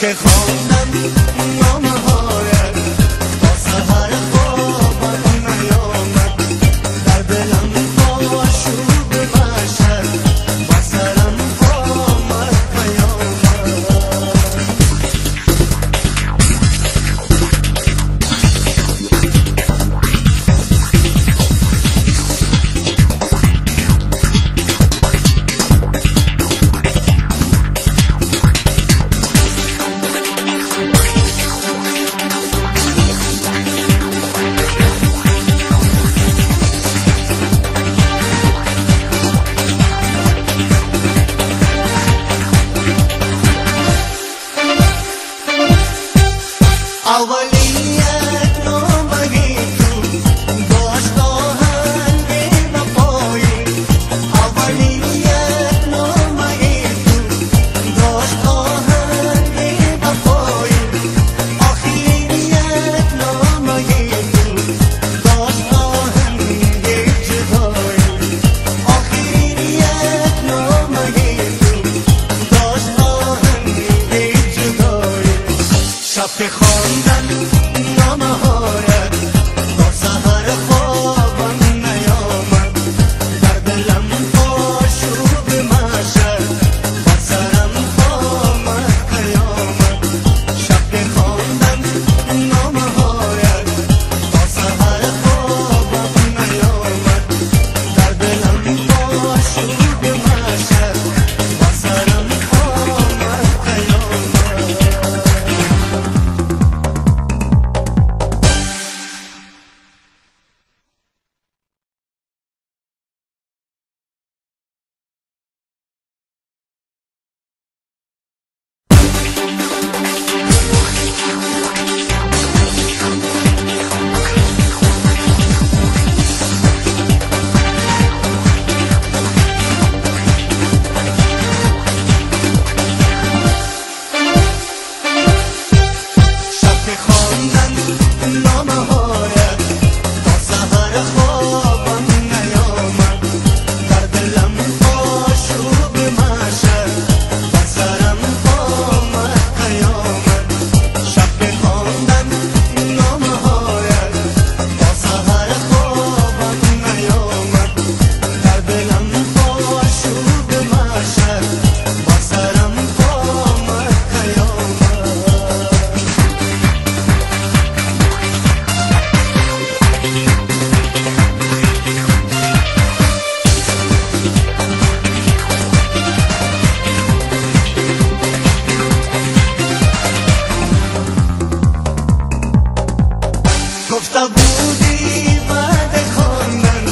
که خواندم نامه هایت با سحر خوابم نیامد، در دلم آشوب محشر با سرم آمد پیامد. اولیت نامگی تو داشت آهنگ وفایی، اولیت نامگی تو داشت آهنگ وفایی، آخریت نامگی تو داشت آهنگ جدایی، آخریت نامگی تو داشت آهنگ جدایی. شب که خواندن نامه هایت با سحر خوابم نیامد، در دلم آشوب محشر با سرم آمد پیامد. شب که خواندن نامه هایت با سحر خوابم نیامد، در دلم آشوب محشر با سرم آمد پیامد. نامه هایت با سحر خوابم نیامد، در دلم آشوب محشر با سرم آمد پیامد. شب که خواندم نامه هایت با سحر خوابم نیامد، در دلم آشوب محشر با سرم آمد پیامد. گفته بودی بعد خواندن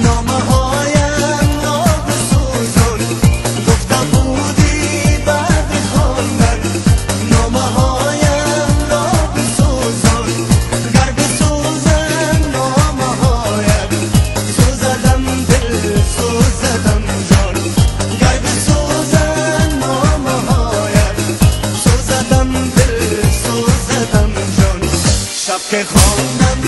نامه هایم نابسوزان، گفته بودی بعد خواندن نامه هایم نابسوزان، گر بسوزم نامه هایت سوزدم دل سوزدم جان، گر بسوزم نامه هایت سوزدم دل سوزدم جان. شب که خواندم